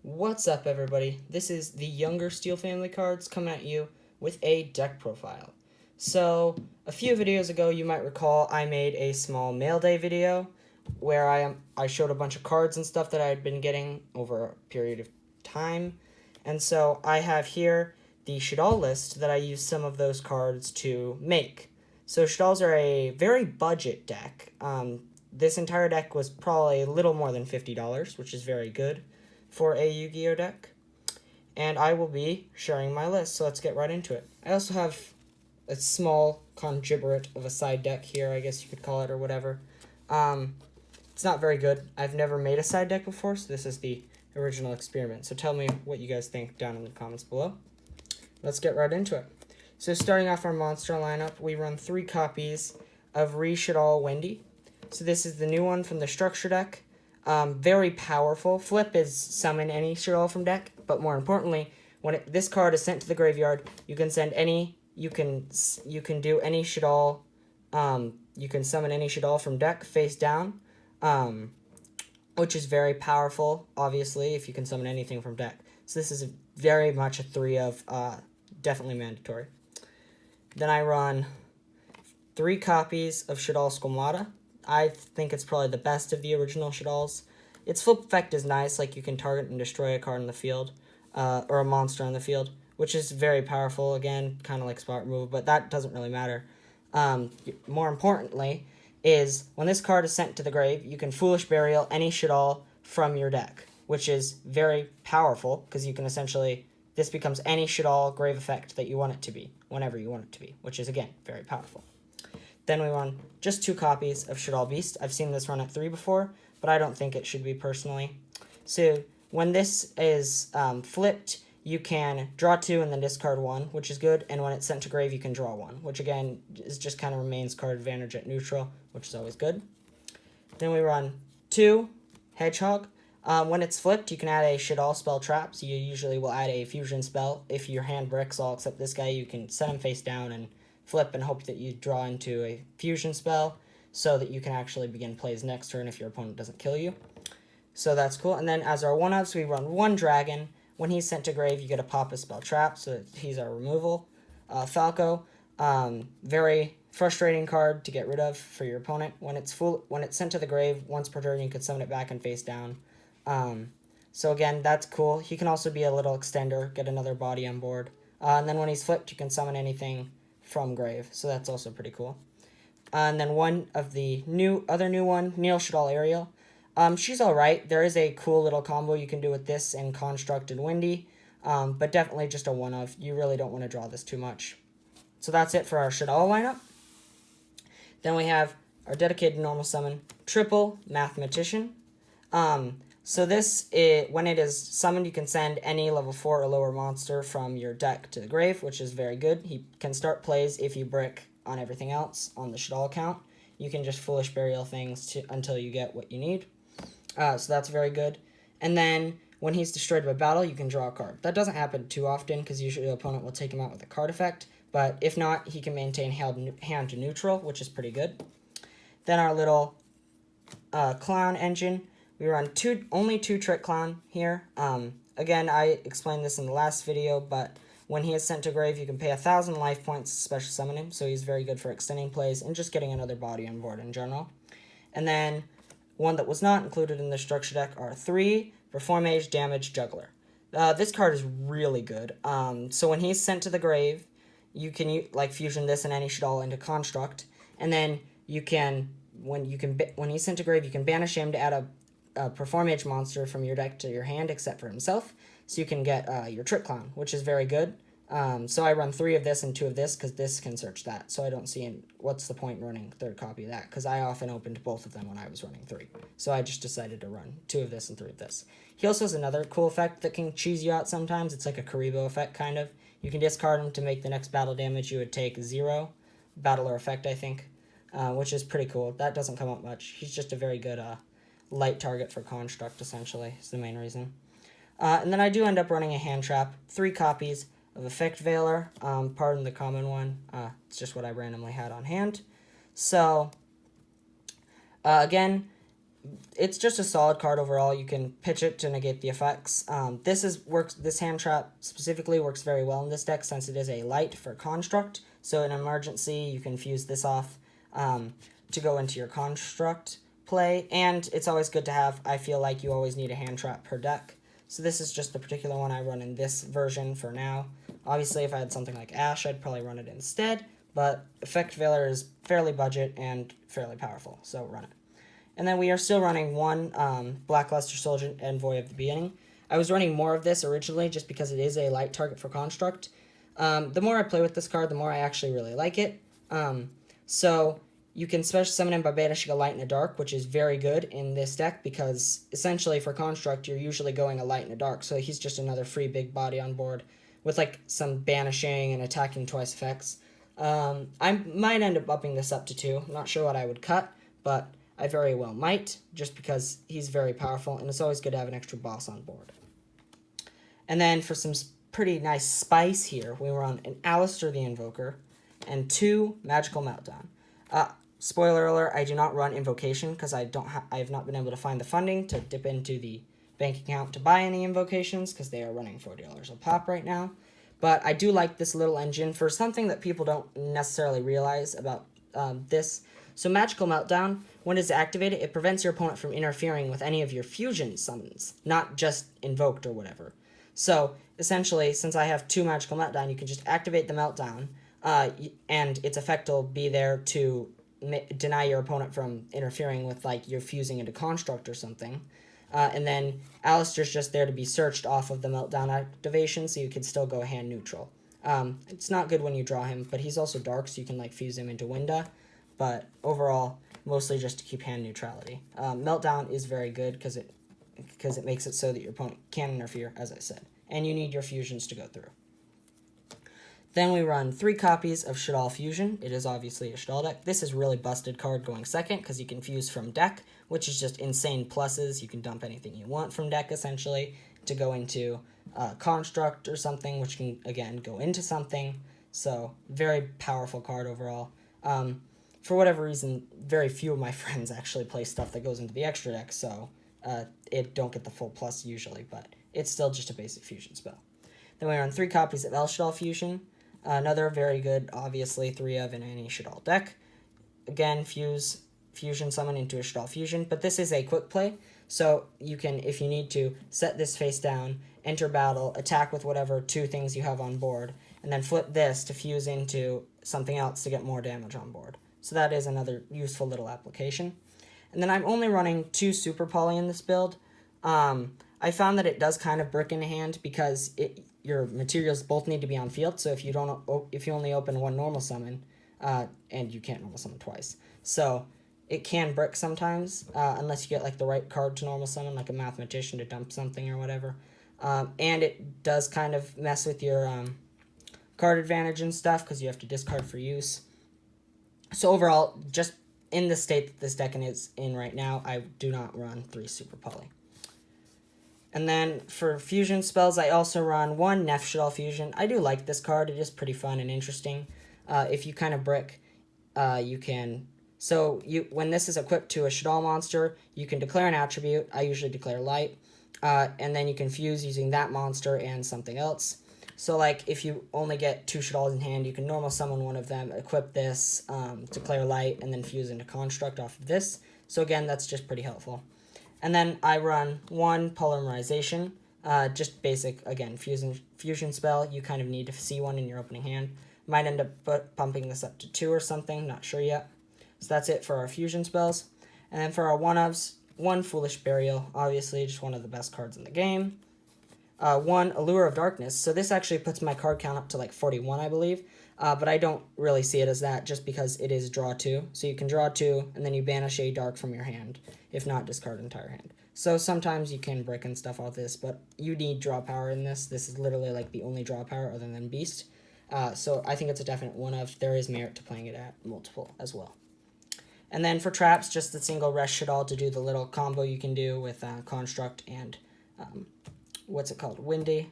What's up, everybody? This is the Younger Steel Family Cards coming at you with a deck profile. So, a few videos ago, you might recall I made a small mail day video where I showed a bunch of cards and stuff that I had been getting over a period of time. And so I have here the Shaddoll list that I used some of those cards to make. So Shaddolls are a very budget deck. This entire deck was probably a little more than $50, which is very good for a Yu-Gi-Oh deck. And I will be sharing my list, so let's get right into it. I also have a small congiberate of a side deck here, I guess you could call it, or whatever. It's not very good. I've never made a side deck before, so this is the original experiment. So tell me what you guys think down in the comments below. Let's get right into it. So starting off our monster lineup, we run 3 copies of Shaddoll Wendy. So this is the new one from the structure deck. Very powerful. Flip is summon any Shaddoll from deck, but more importantly, when this card is sent to the graveyard, you can send any. You can do any Shaddoll. You can summon any Shaddoll from deck face down, which is very powerful. Obviously, if you can summon anything from deck, so this is very much a 3 of definitely mandatory. Then I run 3 copies of Shaddoll Squamata. I think it's probably the best of the original Shaddolls. Its flip effect is nice, like you can target and destroy a card in the field, or a monster on the field, which is very powerful, again, kind of like spot removal, but that doesn't really matter. More importantly, is when this card is sent to the grave, you can Foolish Burial any Shaddoll from your deck, which is very powerful, because you can essentially, this becomes any Shaddoll grave effect that you want it to be, whenever you want it to be, which is, again, very powerful. Then we run just 2 copies of Shaddoll Beast. I've seen this run at 3 before, but I don't think it should be personally. So when this is flipped, you can draw 2 and then discard 1, which is good. And when it's sent to grave, you can draw 1, which again is just kind of remains card advantage at neutral, which is always good. Then we run 2 Hedgehog. When it's flipped, you can add a Shaddoll spell trap. So you usually will add a fusion spell. If your hand bricks all except this guy, you can set him face down and flip and hope that you draw into a fusion spell so that you can actually begin plays next turn if your opponent doesn't kill you. So that's cool. And then as our one-ups, we run 1 dragon. When he's sent to grave, you get a pop a spell trap, so he's our removal. Falco, very frustrating card to get rid of for your opponent. When it's sent to the grave, once per turn, you can summon it back and face down. So again, that's cool. He can also be a little extender, get another body on board. And then when he's flipped, you can summon anything from grave, so that's also pretty cool. And then one of the other new one, Neil Shaddoll Ariel. She's alright. There is a cool little combo you can do with this and Construct and Windy, but definitely just a one of. You really don't want to draw this too much. So that's it for our Shaddoll lineup. Then we have our dedicated normal summon, triple Mathematician. So this, when it is summoned, you can send any level 4 or lower monster from your deck to the grave, which is very good. He can start plays if you brick on everything else on the Shaddoll count. You can just Foolish Burial things until you get what you need. So that's very good. And then when he's destroyed by battle, you can draw a card. That doesn't happen too often because usually the opponent will take him out with a card effect. But if not, he can maintain hand to neutral, which is pretty good. Then our little clown engine. We run only 2 Trick Clown here. Again, I explained this in the last video, but when he is sent to grave, you can pay 1,000 life points to special summon him, so he's very good for extending plays and just getting another body on board in general. And then one that was not included in the structure deck are 3 Reformage Damage Juggler. This card is really good. So when he's sent to the grave, you can fusion this and any Shaddoll into Construct, and then you can when he's sent to grave, you can banish him to add a Performage monster from your deck to your hand except for himself, so you can get your Trick Clown, which is very good. So I run 3 of this and 2 of this because this can search that, so I don't see what's the point running 3rd copy of that, because I often opened both of them when I was running 3. So I just decided to run 2 of this and 3 of this. He also has another cool effect that can cheese you out sometimes. It's like a Karibo effect, kind of. You can discard him to make the next battle damage you would take 0. Battle or effect, I think, which is pretty cool. That doesn't come up much. He's just a very good light target for Construct, essentially, is the main reason. And then I do end up running a hand trap, 3 copies of Effect Veiler, pardon the common one, it's just what I randomly had on hand. So, again, it's just a solid card overall. You can pitch it to negate the effects. This hand trap specifically works very well in this deck since it is a light for construct. So in an emergency, you can fuse this off to go into your construct play, and it's always good to have. I feel like you always need a hand trap per deck. So this is just the particular one I run in this version for now. Obviously, if I had something like Ash, I'd probably run it instead, but Effect Veiler is fairly budget and fairly powerful, so run it. And then we are still running one Blackluster Soldier Envoy of the Beginning. I was running more of this originally just because it is a light target for construct. The more I play with this card, the more I actually really like it. So you can special summon him by banishing a light and a dark, which is very good in this deck because essentially for construct, you're usually going a light and a dark. So he's just another free big body on board with like some banishing and attacking twice effects. I might end up upping this up to 2. I'm not sure what I would cut, but I very well might, just because he's very powerful, and it's always good to have an extra boss on board. And then for some pretty nice spice here, we run an Alistair the Invoker and 2 Magical Meltdown. Spoiler alert, I do not run Invocation because I have not been able to find the funding to dip into the bank account to buy any Invocations because they are running $40 a pop right now. But I do like this little engine for something that people don't necessarily realize about this. So Magical Meltdown, when it's activated, it prevents your opponent from interfering with any of your fusion summons, not just invoked or whatever. So essentially, since I have 2 Magical Meltdown, you can just activate the Meltdown, and its effect will be there to deny your opponent from interfering with, like, your fusing into Construct or something. And then Alistair's just there to be searched off of the Meltdown activation, so you can still go hand neutral. It's not good when you draw him, but he's also dark, so you can, like, fuse him into Winda. But overall, mostly just to keep hand neutrality. Meltdown is very good because it makes it so that your opponent can't interfere, as I said. And you need your fusions to go through. Then we run 3 copies of Shaddoll Fusion. It is obviously a Shaddoll deck. This is really busted card going second because you can fuse from deck, which is just insane pluses. You can dump anything you want from deck, essentially, to go into Construct or something, which can, again, go into something. So, very powerful card overall. For whatever reason, very few of my friends actually play stuff that goes into the extra deck, so it don't get the full plus usually, but it's still just a basic fusion spell. Then we run 3 copies of Shaddoll Fusion. Another very good, obviously, 3 of in any Shaddoll deck. Again, fusion summon into a Shaddoll Fusion, but this is a quick play, so you can, if you need to, set this face down, enter battle, attack with whatever 2 things you have on board, and then flip this to fuse into something else to get more damage on board. So that is another useful little application. And then I'm only running 2 Super Poly in this build. I found that it does kind of brick in hand because your materials both need to be on field. So if you only open 1 normal summon, and you can't normal summon twice, so it can brick sometimes unless you get like the right card to normal summon, like a Mathematician to dump something or whatever. And it does kind of mess with your card advantage and stuff because you have to discard for use. So overall, just in the state that this deck is in right now, I do not run 3 Super Poly. And then for fusion spells, I also run 1 Neff Shaddoll Fusion. I do like this card. It is pretty fun and interesting. If you kind of brick, you can... So when this is equipped to a Shaddoll monster, you can declare an attribute. I usually declare Light. And then you can fuse using that monster and something else. So, like, if you only get 2 Shaddolls in hand, you can normal summon one of them, equip this, declare Light, and then fuse into Construct off of this. So, again, that's just pretty helpful. And then I run 1 Polymerization, just basic, again, fusion spell. You kind of need to see one in your opening hand. Might end up bumping this up to 2 or something, not sure yet. So that's it for our fusion spells. And then for our one-ofs, 1 Foolish Burial, obviously just one of the best cards in the game. 1 Allure of Darkness. So this actually puts my card count up to like 41, I believe. But I don't really see it as that just because it is draw 2. So you can draw 2, and then you banish a dark from your hand. If not, discard entire hand. So sometimes you can brick and stuff off this, but you need draw power in this. This is literally like the only draw power other than Beast. So I think it's a definite one of. There is merit to playing it at multiple as well. And then for traps, just the single Rest Shaddoll to do the little combo you can do with Construct and... what's it called? Windy.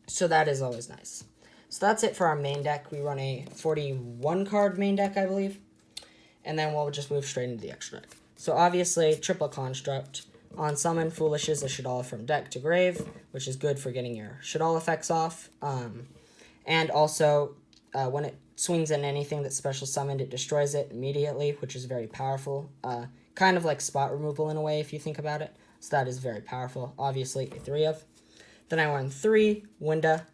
So that is always nice. So that's it for our main deck. We run a 41 card main deck, I believe. And then we'll just move straight into the extra deck. So obviously, triple construct. On summon, Foolishes a Shaddoll from deck to grave, which is good for getting your Shaddoll effects off. And also, when it swings in anything that's special summoned, it destroys it immediately, which is very powerful. Kind of like spot removal in a way, if you think about it. So that is very powerful. Obviously, a 3 of. Then I run 3, Winda.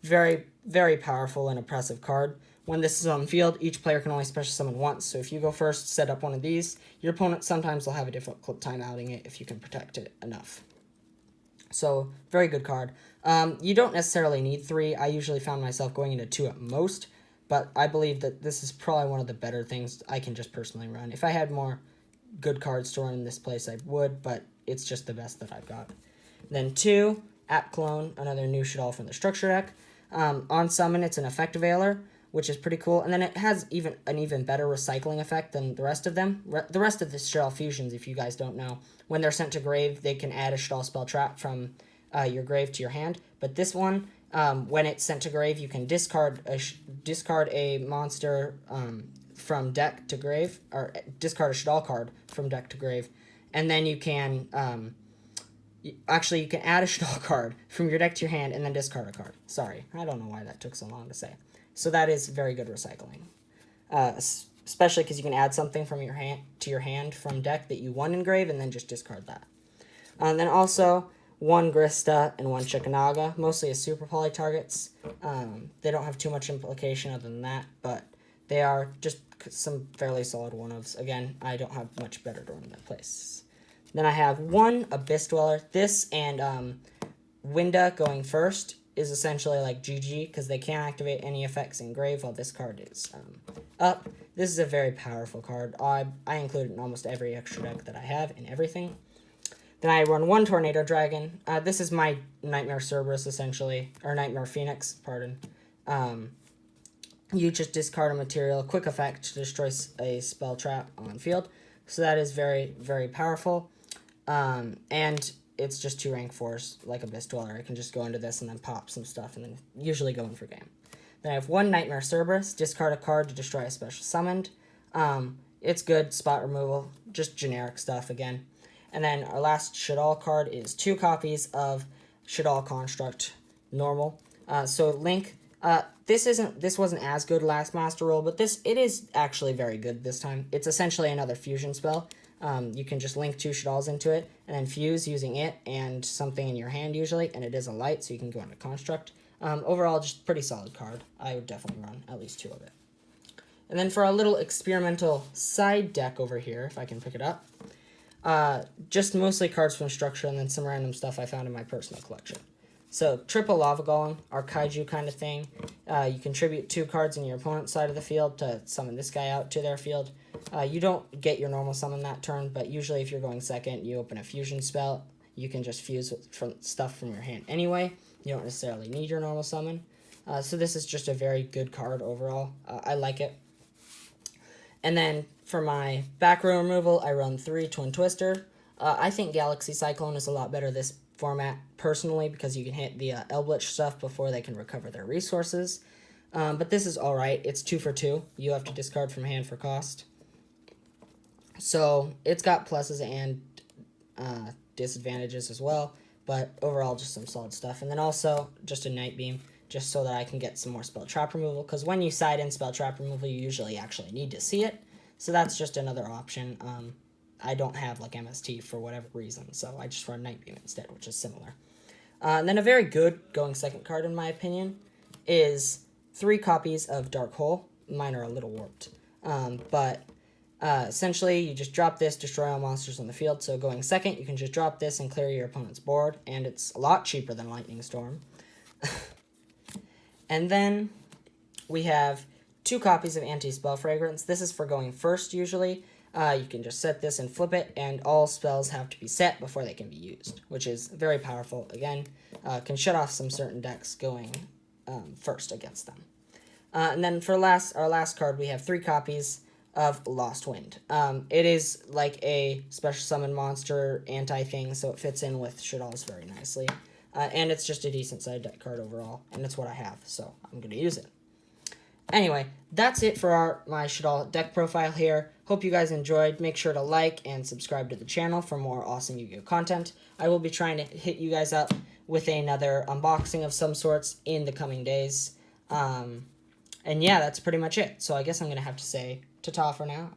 Very, very powerful and oppressive card. When this is on the field, each player can only special summon once. So if you go first, set up one of these, your opponent sometimes will have a difficult time outing it if you can protect it enough. So, very good card. You don't necessarily need 3. I usually found myself going into 2 at most, but I believe that this is probably one of the better things I can just personally run. If I had more good cards to run in this place, I would, but it's just the best that I've got. Then 2, App Clone, another new Shaddoll from the structure deck. On summon, it's an effect veiler, which is pretty cool. And then it has an even better recycling effect than the rest of them. The rest of the Shaddoll fusions, if you guys don't know, when they're sent to grave, they can add a Shaddoll spell trap from your grave to your hand. But this one, when it's sent to grave, you can discard a monster from deck to grave, or discard a Shaddoll card from deck to grave, and then you can actually you can add a Shaddoll card from your deck to your hand and then discard a card. Sorry, I don't know why that took so long to say. So that is very good recycling, especially because you can add something from your hand to your hand from deck that you won in grave and then just discard that. And then also 1 Grista and 1 Chicanaga, mostly as super poly targets. They don't have too much implication other than that, but they are just some fairly solid one-ofs. Again, I don't have much better to run in that place. Then I have 1 Abyss Dweller. This and Winda going first is essentially like GG, because they can't activate any effects in grave while this card is up. This is a very powerful card. I include it in almost every extra deck that I have in everything. Then I run 1 Tornado Dragon. This is my Nightmare Cerberus, essentially, or Nightmare Phoenix, pardon. You just discard a material, quick effect to destroy a spell trap on field. So that is very, very powerful. And it's just 2 rank 4s, like Abyss Dweller. I can just go into this and then pop some stuff, and then usually go in for game. Then I have 1 Nightmare Cerberus. Discard a card to destroy a special summoned. It's good, spot removal, just generic stuff again. And then our last Shaddoll card is 2 copies of Shaddoll Construct Normal. So Link, this wasn't as good last Master Roll, but it is actually very good this time. It's essentially another fusion spell. You can just link 2 Shaddolls into it, and then fuse using it and something in your hand usually, and it is a light, so you can go into Construct. Overall, just pretty solid card. I would definitely run at least 2 of it. And then for our little experimental side deck over here, if I can pick it up, just mostly cards from Structure and then some random stuff I found in my personal collection. So, triple Lava Golem, our Kaiju kind of thing. You contribute 2 cards in your opponent's side of the field to summon this guy out to their field. You don't get your normal summon that turn, but usually if you're going second, you open a fusion spell. You can just fuse from stuff from your hand anyway. You don't necessarily need your normal summon. So this is just a very good card overall. I like it. And then for my back row removal, I run 3 Twin Twister. I think Galaxy Cyclone is a lot better this format personally, because you can hit the Elblitch stuff before they can recover their resources. But this is alright. It's 2 for 2. You have to discard from hand for cost. So it's got pluses and disadvantages as well, but overall just some solid stuff. And then also just a Night Beam, just so that I can get some more spell trap removal, because when you side in spell trap removal, you usually actually need to see it. So that's just another option. I don't have like MST for whatever reason, so I just run Night Beam instead, which is similar. And then a very good going second card, in my opinion, is 3 copies of Dark Hole. Mine are a little warped. But essentially, you just drop this, destroy all monsters on the field. So going second, you can just drop this and clear your opponent's board, and it's a lot cheaper than Lightning Storm. And then we have 2 copies of Anti-Spell Fragrance. This is for going first, usually. You can just set this and flip it, and all spells have to be set before they can be used, which is very powerful. Again, can shut off some certain decks going first against them. And then for our last card, we have 3 copies of Lost Wind. It is like a special summon monster anti-thing, so it fits in with Shaddolls very nicely. And it's just a decent side deck card overall, and it's what I have, so I'm going to use it. Anyway, that's it for my Shaddoll deck profile here. Hope Hope you guys enjoyed. Make sure to like and subscribe to the channel for more awesome Yu-Gi-Oh content. I will be trying to hit you guys up with another unboxing of some sorts in the coming days. And yeah, that's pretty much it. So I guess I'm going to have to say ta-ta for now.